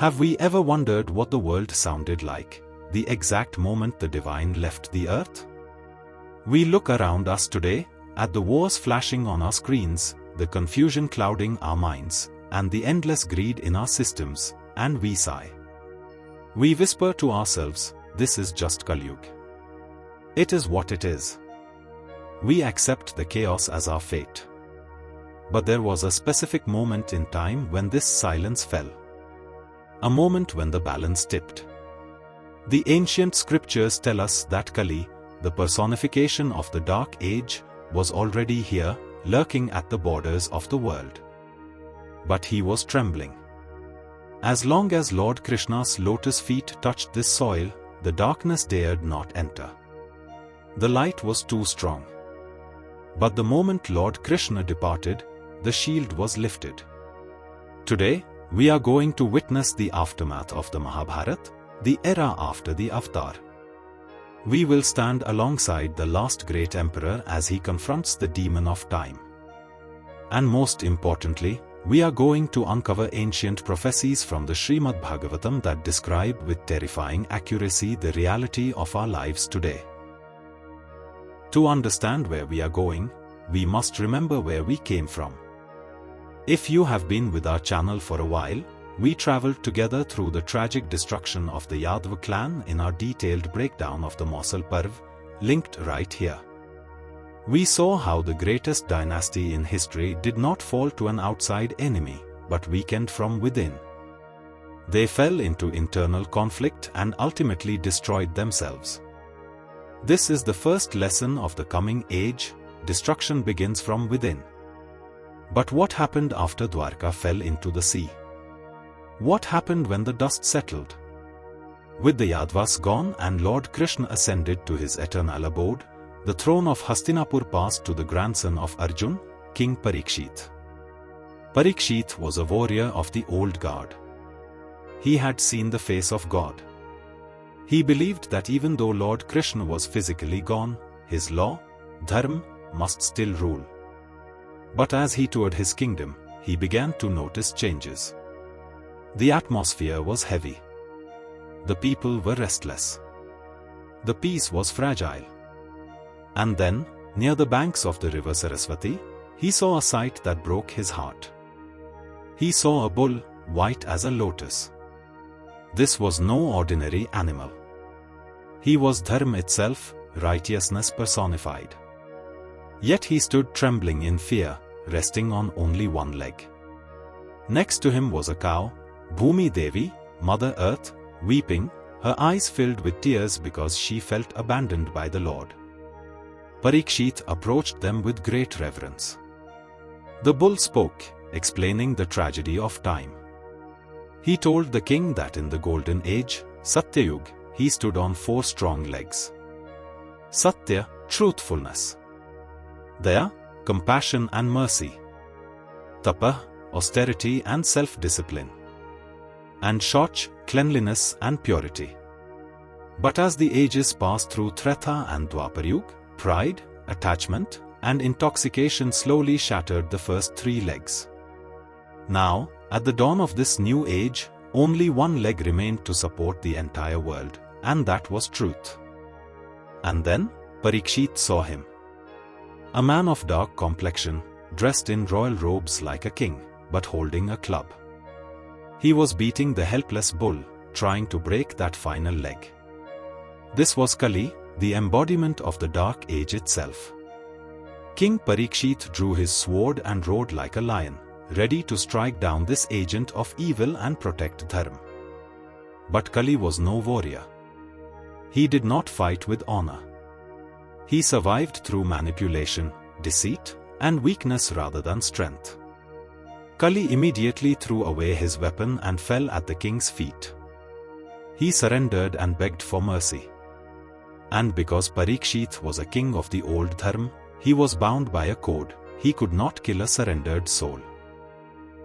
Have we ever wondered what the world sounded like, the exact moment the divine left the earth? We look around us today, at the wars flashing on our screens, the confusion clouding our minds, and the endless greed in our systems, and we sigh. We whisper to ourselves, this is just Kali Yuga. It is what it is. We accept the chaos as our fate. But there was a specific moment in time when this silence fell. A moment when the balance tipped. The ancient scriptures tell us that Kali, the personification of the dark age, was already here, lurking at the borders of the world. But he was trembling. As long as Lord Krishna's lotus feet touched this soil, the darkness dared not enter. The light was too strong. But the moment Lord Krishna departed, the shield was lifted. Today, we are going to witness the aftermath of the Mahabharata, the era after the avatar. We will stand alongside the last great emperor as he confronts the demon of time. And most importantly, we are going to uncover ancient prophecies from the Srimad Bhagavatam that describe with terrifying accuracy the reality of our lives today. To understand where we are going, we must remember where we came from. If you have been with our channel for a while, we traveled together through the tragic destruction of the Yadava clan in our detailed breakdown of the Mosul Parv, linked right here. We saw how the greatest dynasty in history did not fall to an outside enemy, but weakened from within. They fell into internal conflict and ultimately destroyed themselves. This is the first lesson of the coming age: destruction begins from within. But what happened after Dwarka fell into the sea? What happened when the dust settled? With the Yadavas gone and Lord Krishna ascended to his eternal abode, the throne of Hastinapur passed to the grandson of Arjun, King Parikshit. Parikshit was a warrior of the old guard. He had seen the face of God. He believed that even though Lord Krishna was physically gone, his law, Dharma, must still rule. But as he toured his kingdom, he began to notice changes. The atmosphere was heavy. The people were restless. The peace was fragile. And then, near the banks of the river Saraswati, he saw a sight that broke his heart. He saw a bull, white as a lotus. This was no ordinary animal. He was Dharma itself, righteousness personified. Yet he stood trembling in fear, resting on only one leg. Next to him was a cow, Bhumi Devi, Mother Earth, weeping, her eyes filled with tears because she felt abandoned by the Lord. Parikshit approached them with great reverence. The bull spoke, explaining the tragedy of time. He told the king that in the golden age, Satyayug, he stood on 4 strong legs. Satya, truthfulness. Daya, compassion and mercy. Tapa, austerity and self-discipline. And Shauch, cleanliness and purity. But as the ages passed through Treta and Dwapar, pride, attachment, and intoxication slowly shattered the first 3 legs. Now, at the dawn of this new age, only one leg remained to support the entire world, and that was truth. And then, Parikshit saw him. A man of dark complexion, dressed in royal robes like a king, but holding a club. He was beating the helpless bull, trying to break that final leg. This was Kali, the embodiment of the dark age itself. King Parikshit drew his sword and roared like a lion, ready to strike down this agent of evil and protect Dharma. But Kali was no warrior. He did not fight with honor. He survived through manipulation, deceit, and weakness rather than strength. Kali immediately threw away his weapon and fell at the king's feet. He surrendered and begged for mercy. And because Parikshit was a king of the old Dharma, he was bound by a code: he could not kill a surrendered soul.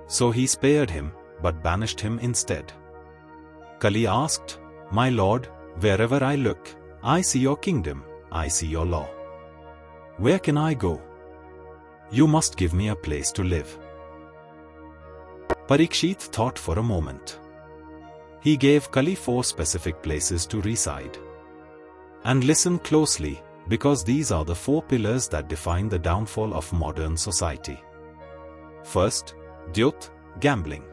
So he spared him, but banished him instead. Kali asked, "My lord, wherever I look, I see your kingdom, I see your law. Where can I go? You must give me a place to live." Parikshit thought for a moment. He gave Kali 4 specific places to reside. And listen closely, because these are the 4 pillars that define the downfall of modern society. First, Dyut, gambling.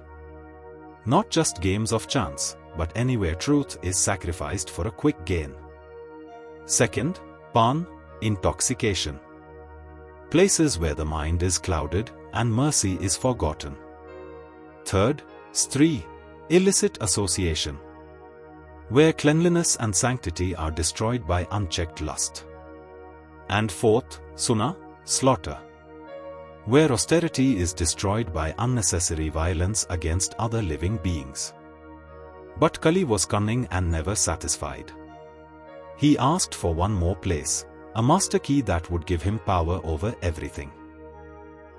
Not just games of chance, but anywhere truth is sacrificed for a quick gain. Second, Pan, intoxication. Places where the mind is clouded and mercy is forgotten. Third, Stri, illicit association. Where cleanliness and sanctity are destroyed by unchecked lust. And fourth, Suna, slaughter. Where austerity is destroyed by unnecessary violence against other living beings. But Kali was cunning and never satisfied. He asked for one more place, a master key that would give him power over everything.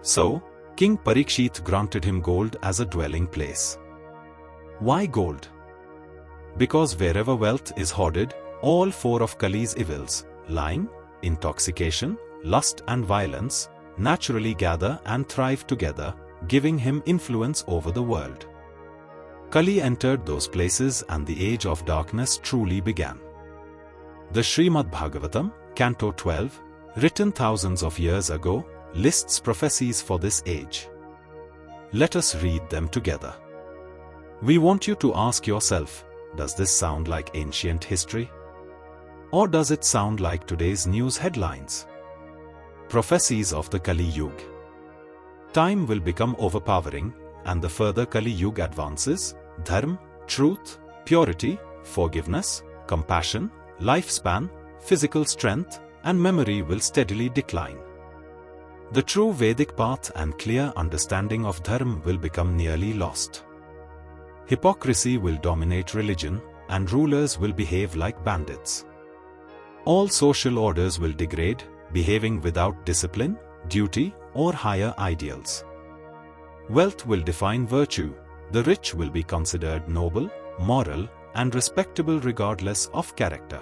So, King Parikshit granted him gold as a dwelling place. Why gold? Because wherever wealth is hoarded, all 4 of Kali's evils, lying, intoxication, lust and violence, naturally gather and thrive together, giving him influence over the world. Kali entered those places and the age of darkness truly began. The Srimad Bhagavatam Canto 12, written thousands of years ago, lists prophecies for this age. Let us read them together. We want you to ask yourself, does this sound like ancient history? Or does it sound like today's news headlines? Prophecies of the Kali Yuga. Time will become overpowering, and the further Kali Yuga advances, dharma, truth, purity, forgiveness, compassion, lifespan, physical strength, and memory will steadily decline. The true Vedic path and clear understanding of dharma will become nearly lost. Hypocrisy will dominate religion, and rulers will behave like bandits. All social orders will degrade, behaving without discipline, duty, or higher ideals. Wealth will define virtue. The rich will be considered noble, moral, and respectable regardless of character.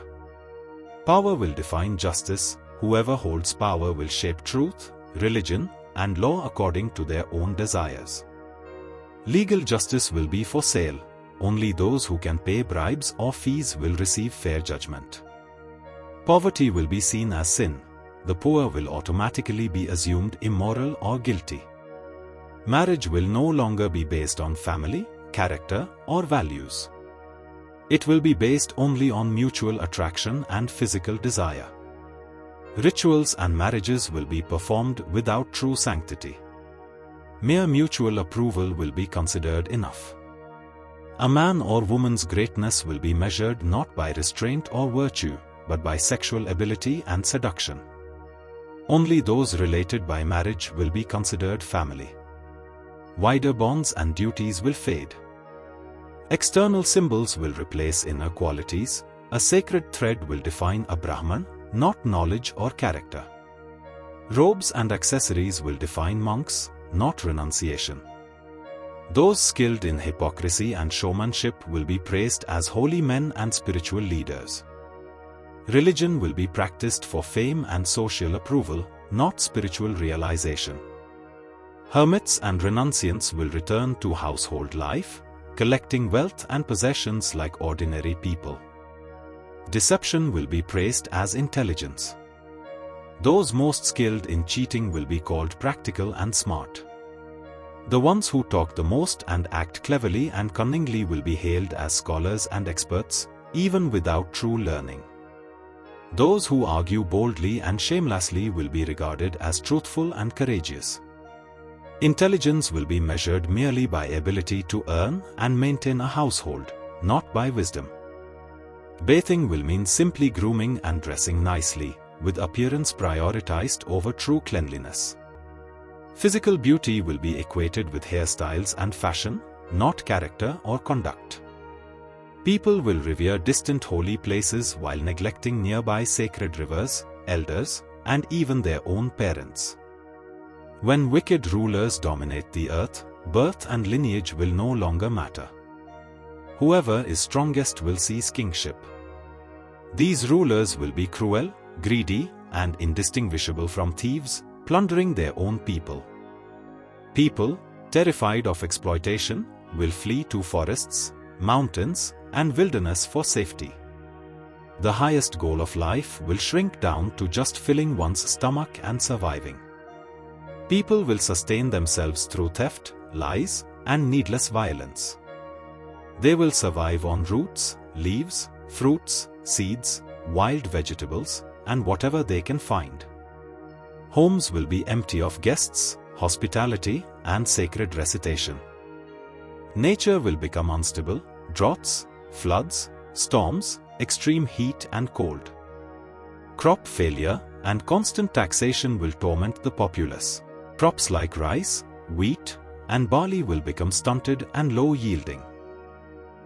Power will define justice. Whoever holds power will shape truth, religion, and law according to their own desires. Legal justice will be for sale. Only those who can pay bribes or fees will receive fair judgment. Poverty will be seen as sin. The poor will automatically be assumed immoral or guilty. Marriage will no longer be based on family, character, or values. It will be based only on mutual attraction and physical desire. Rituals and marriages will be performed without true sanctity. Mere mutual approval will be considered enough. A man or woman's greatness will be measured not by restraint or virtue, but by sexual ability and seduction. Only those related by marriage will be considered family. Wider bonds and duties will fade. External symbols will replace inner qualities. A sacred thread will define a Brahman, not knowledge or character. Robes and accessories will define monks, not renunciation. Those skilled in hypocrisy and showmanship will be praised as holy men and spiritual leaders. Religion will be practiced for fame and social approval, not spiritual realization. Hermits and renunciants will return to household life, collecting wealth and possessions like ordinary people. Deception will be praised as intelligence. Those most skilled in cheating will be called practical and smart. The ones who talk the most and act cleverly and cunningly will be hailed as scholars and experts, even without true learning. Those who argue boldly and shamelessly will be regarded as truthful and courageous. Intelligence will be measured merely by ability to earn and maintain a household, not by wisdom. Bathing will mean simply grooming and dressing nicely, with appearance prioritized over true cleanliness. Physical beauty will be equated with hairstyles and fashion, not character or conduct. People will revere distant holy places while neglecting nearby sacred rivers, elders, and even their own parents. When wicked rulers dominate the earth, birth and lineage will no longer matter. Whoever is strongest will seize kingship. These rulers will be cruel, greedy, and indistinguishable from thieves, plundering their own people. People, terrified of exploitation, will flee to forests, mountains, and wilderness for safety. The highest goal of life will shrink down to just filling one's stomach and surviving. People will sustain themselves through theft, lies, and needless violence. They will survive on roots, leaves, fruits, seeds, wild vegetables, and whatever they can find. Homes will be empty of guests, hospitality, and sacred recitation. Nature will become unstable, droughts, floods, storms, extreme heat and cold. Crop failure and constant taxation will torment the populace. Crops like rice, wheat, and barley will become stunted and low-yielding.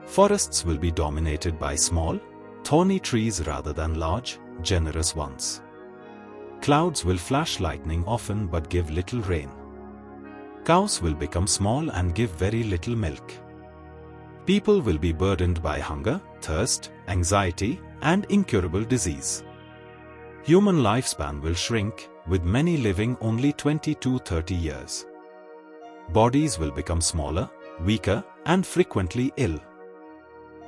Forests will be dominated by small, thorny trees rather than large, generous ones. Clouds will flash lightning often but give little rain. Cows will become small and give very little milk. People will be burdened by hunger, thirst, anxiety, and incurable disease. Human lifespan will shrink, with many living only 20 to 30 years. Bodies will become smaller, weaker, and frequently ill.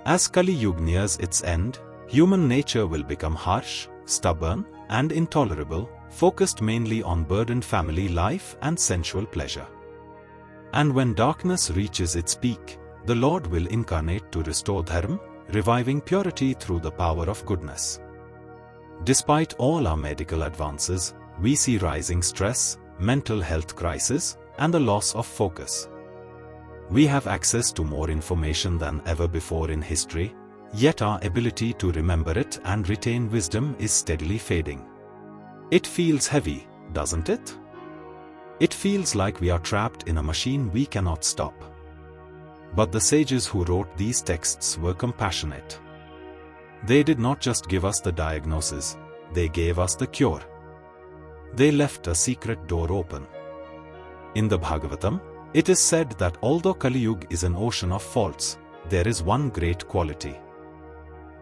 As Kali Yuga nears its end, human nature will become harsh, stubborn, and intolerable, focused mainly on burdened family life and sensual pleasure. And when darkness reaches its peak, the Lord will incarnate to restore dharma, reviving purity through the power of goodness. Despite all our medical advances, we see rising stress, mental health crisis, and the loss of focus. We have access to more information than ever before in history, yet our ability to remember it and retain wisdom is steadily fading. It feels heavy, doesn't it? It feels like we are trapped in a machine we cannot stop. But the sages who wrote these texts were compassionate. They did not just give us the diagnosis, they gave us the cure. They left a secret door open. In the Bhagavatam, it is said that although Kali Yuga is an ocean of faults, there is one great quality.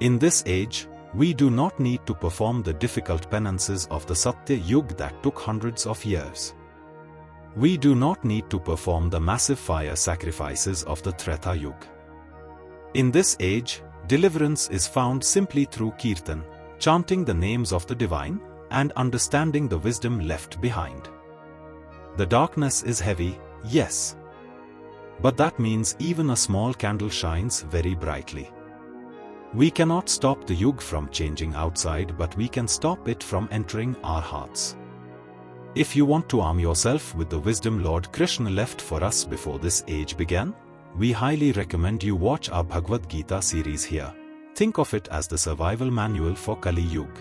In this age, we do not need to perform the difficult penances of the Satya Yuga that took hundreds of years. We do not need to perform the massive fire sacrifices of the Treta Yuga. In this age, deliverance is found simply through kirtan, chanting the names of the divine, and understanding the wisdom left behind. The darkness is heavy, yes. But that means even a small candle shines very brightly. We cannot stop the Yuga from changing outside, but we can stop it from entering our hearts. If you want to arm yourself with the wisdom Lord Krishna left for us before this age began, we highly recommend you watch our Bhagavad Gita series here. Think of it as the survival manual for Kali Yuga.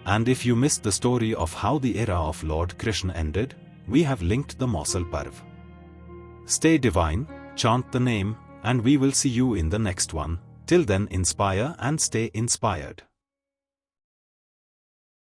And if you missed the story of how the era of Lord Krishna ended, we have linked the Mossal Parv. Stay divine, chant the name, and we will see you in the next one. Till then, inspire and stay inspired.